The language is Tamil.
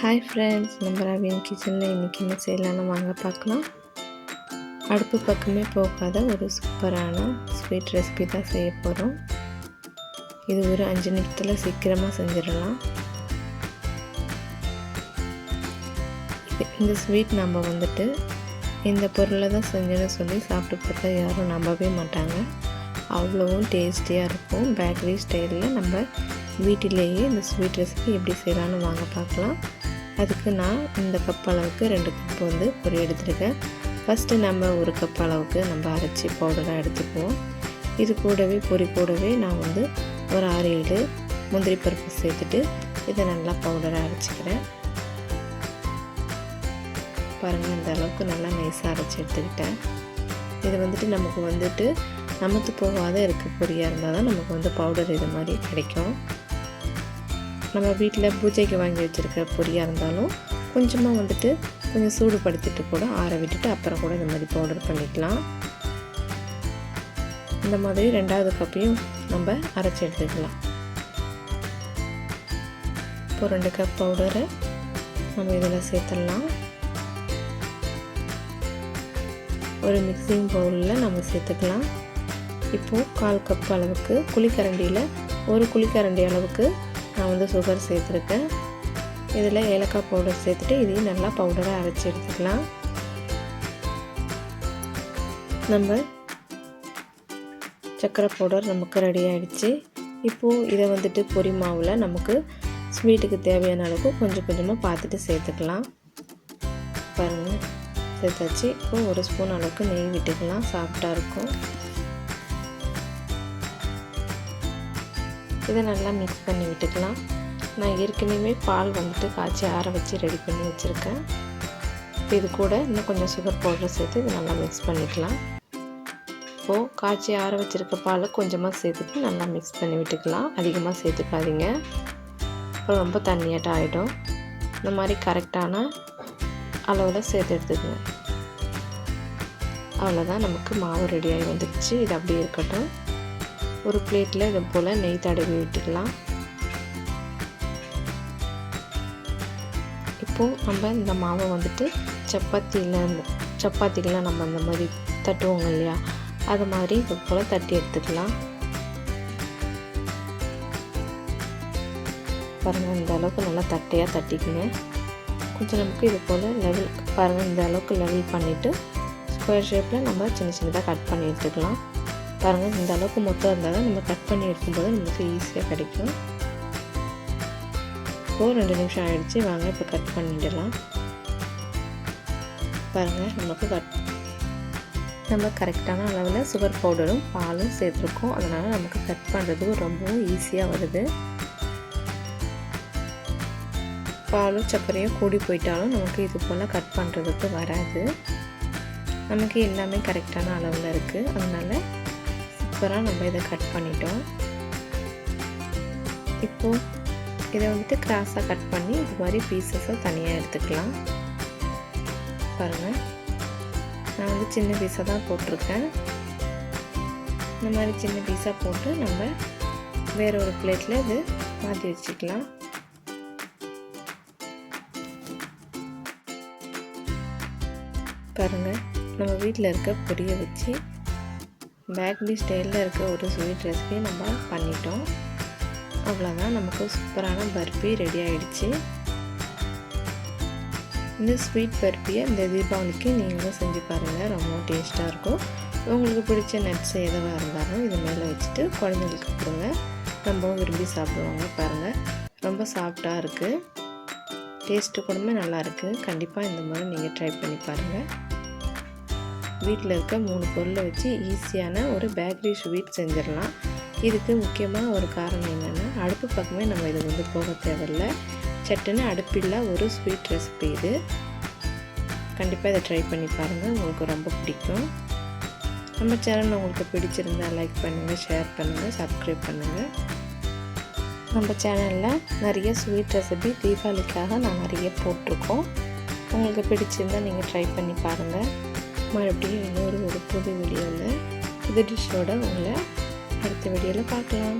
ஹாய் ஃப்ரெண்ட்ஸ், நம்ம ரவின் கிச்சனில் இன்றைக்கி என்ன செய்யலான்னு வாங்க பார்க்கலாம். அடுப்பு பக்கமே போகாத ஒரு சூப்பரான ஸ்வீட் ரெசிபி தான் செய்ய போகிறோம். இது ஒரு 5 நிமிஷத்தில் சீக்கிரமாக செஞ்சிடலாம். இந்த ஸ்வீட் நம்ம இந்த பொருளை தான் செஞ்சோன்னு சொல்லி சாப்பிட்டு பார்த்தா யாரும் நம்பவே மாட்டாங்க. அவ்வளோவும் டேஸ்டியாக இருக்கும். பேக்கரி ஸ்டைலில் நம்ம வீட்டிலேயே இந்த ஸ்வீட் ரெசிபி எப்படி செய்யலான்னு வாங்க பார்க்கலாம். அதுக்கு நான் இந்த கப் அளவுக்கு 2 கப் பொரி எடுத்துருக்கேன். ஃபஸ்ட்டு நம்ம 1 கப் அளவுக்கு நம்ம அரைச்சி பவுடராக எடுத்துக்குவோம். இது கூடவே பொரி கூடவே நான் ஒரு 6-7 முந்திரி பருப்பு சேர்த்துட்டு இதை நல்லா பவுடராக அரைச்சிக்கிறேன். பாருங்கள், இந்த அளவுக்கு நல்லா நைஸாக அரைச்சி எடுத்துக்கிட்டேன். இது நமக்கு நமத்து போகாத இருக்க பொரியாக இருந்தால் தான் நமக்கு பவுடர் இது மாதிரி கிடைக்கும். நம்ம வீட்டில் பூஜைக்கு வாங்கி வச்சுருக்க பொரியாக இருந்தாலும் கொஞ்சமாக கொஞ்சம் சூடுபடுத்திட்டு கூட ஆற விட்டுட்டு அப்புறம் கூட இந்த மாதிரி பவுடர் பண்ணிக்கலாம். இந்த மாதிரி 2வது கப்பையும் நம்ம அரைச்சி எடுத்துக்கலாம். இப்போ 2 கப் பவுடரை நம்ம இதில் சேர்த்துடலாம். ஒரு மிக்சிங் பவுலில் நம்ம சேர்த்துக்கலாம். இப்போது 1/4 கப் அளவுக்கு குழிக்கரண்டியில் 1 குழிக்கரண்டி அளவுக்கு நான் சுகர் சேர்த்துருக்கேன். இதில் ஏலக்காய் பவுடர் சேர்த்துட்டு இதையும் நல்லா பவுடராக அரைச்சி எடுத்துக்கலாம். நம்ம சர்க்கரை பவுடர் நமக்கு ரெடி ஆகிடுச்சு. இப்போது இதை பொரி மாவில் நமக்கு ஸ்வீட்டுக்கு தேவையான அளவுக்கு கொஞ்சம் கொஞ்சமாக பார்த்துட்டு சேர்த்துக்கலாம். பாருங்கள், சேர்த்தாச்சு. இப்போது 1 ஸ்பூன் அளவுக்கு நெய் விட்டுக்கலாம், சாஃப்டாக இருக்கும். இதை நல்லா மிக்ஸ் பண்ணி விட்டுக்கலாம். நான் ஏற்கனவே பால் காய்ச்சி ஆற வச்சு ரெடி பண்ணி வச்சுருக்கேன். இப்போ இது கூட இன்னும் கொஞ்சம் சுகர் பவுடர் சேர்த்து இதை நல்லா மிக்ஸ் பண்ணிக்கலாம். இப்போது காய்ச்சி ஆற வச்சுருக்க பால் கொஞ்சமாக சேர்த்துட்டு நல்லா மிக்ஸ் பண்ணி விட்டுக்கலாம். அதிகமாக சேர்த்துக்காதீங்க, அப்புறம் ரொம்ப தண்ணியாட்டம் ஆகிடும். இந்த மாதிரி கரெக்டான அளவில் சேர்த்து எடுத்துக்கோங்க. அவ்வளோதான், நமக்கு மாவு ரெடியாகி வந்துடுச்சு. இது அப்படியே இருக்கட்டும். ஒரு பிளேட்டில் இது போல் நெய் தடவி விட்டுக்கலாம். இப்போது நம்ம இந்த மாவை சப்பாத்திக்கெலாம் நம்ம அந்த மாதிரி தட்டுவோங்க இல்லையா, அது மாதிரி இது போல் தட்டி எடுத்துக்கலாம். பாருங்கள், இந்த அளவுக்கு நல்லா தட்டையாக தட்டிக்குங்க. கொஞ்சம் நமக்கு இது போல் லெவல் பாருங்கள், இந்த அளவுக்கு லெவல் பண்ணிவிட்டு ஸ்கொயர் ஷேப்பில் நம்ம சின்ன சின்னதாக கட் பண்ணி எடுத்துக்கலாம். பாருங்கள், இந்த அளவுக்கு மொத்தம் இருந்தால் தான் நம்ம கட் பண்ணி எடுக்கும்போது நமக்கு ஈஸியாக கிடைக்கும். இப்போது 2 நிமிஷம் ஆகிடுச்சு. வாங்க இப்போ கட் பண்ணிடலாம். பாருங்கள், நம்ம கரெக்டான அளவில் சுகர் பவுடரும் பாலும் சேர்த்துருக்கோம். அதனால் நமக்கு கட் பண்ணுறதுக்கு ரொம்பவும் ஈஸியாக வருது. பாலும் சர்க்கரையும் கூடி போயிட்டாலும் நமக்கு இது போல் கட் பண்ணுறதுக்கு வராது. நமக்கு எல்லாமே கரெக்டான அளவில் இருக்குது. அதனால் சூப்பராக நம்ம இதை கட் பண்ணிட்டோம். இப்போது இதை கிராஸாக கட் பண்ணி இது மாதிரி பீசஸை தனியாக எடுத்துக்கலாம். பாருங்கள், நான் சின்ன பீஸாக தான் போட்டிருக்கேன். இந்த மாதிரி சின்ன பீஸாக போட்டு நம்ம வேற ஒரு பிளேட்டில் இது மாற்றி வச்சுக்கலாம். பாருங்கள், நம்ம வீட்டில் இருக்க பொரியை வச்சு பேக்கரி ஸ்டைலில் இருக்க ஒரு ஸ்வீட் ரெசிபி நம்ம பண்ணிட்டோம். அவ்வளோதான், நமக்கு சூப்பரான பர்பி ரெடி ஆகிடுச்சு. இந்த ஸ்வீட் பர்பியை இந்த தீபாவளிக்கு நீங்களும் செஞ்சு பாருங்கள், ரொம்ப டேஸ்ட்டாக இருக்கும். உங்களுக்கு பிடிச்ச நட்ஸ் எதுவாக இருந்தாலும் இது மேலே வச்சுட்டு குழந்தைங்களுக்கு கொடுங்க, ரொம்பவும் விரும்பி சாப்பிடுவாங்க. பாருங்கள், ரொம்ப சாஃப்டாக இருக்குது, டேஸ்ட்டு கூடமே நல்லாயிருக்கு. கண்டிப்பாக இந்த மாதிரி நீங்கள் ட்ரை பண்ணி பாருங்கள். வீட்டில் இருக்க 3 பொருளை வச்சு ஈஸியான ஒரு பேக்கரி ஸ்வீட் செஞ்சிடலாம். இதுக்கு முக்கியமாக ஒரு காரணம் என்னென்னா, அடுப்பு பக்கமே நம்ம இது போக தேவையில்லை. சட்டுன்னு அடுப்பில் ஒரு ஸ்வீட் ரெசிபி இது. கண்டிப்பாக இதை ட்ரை பண்ணி பாருங்கள், உங்களுக்கு ரொம்ப பிடிக்கும். நம்ம சேனல் உங்களுக்கு பிடிச்சிருந்தால் லைக் பண்ணுங்கள், ஷேர் பண்ணுங்கள், சப்ஸ்கிரைப் பண்ணுங்கள். நம்ம சேனலில் நிறைய ஸ்வீட் ரெசிபி தீபாவளிக்காக நான் நிறைய போட்டிருக்கோம். உங்களுக்கு பிடிச்சிருந்தால் நீங்கள் ட்ரை பண்ணி பாருங்கள். மறுபடியும் இன்னொரு புது வீடியோவில் புது டிஷ்ஷோடு உங்களை அடுத்த வீடியோவில் பார்க்கலாம்.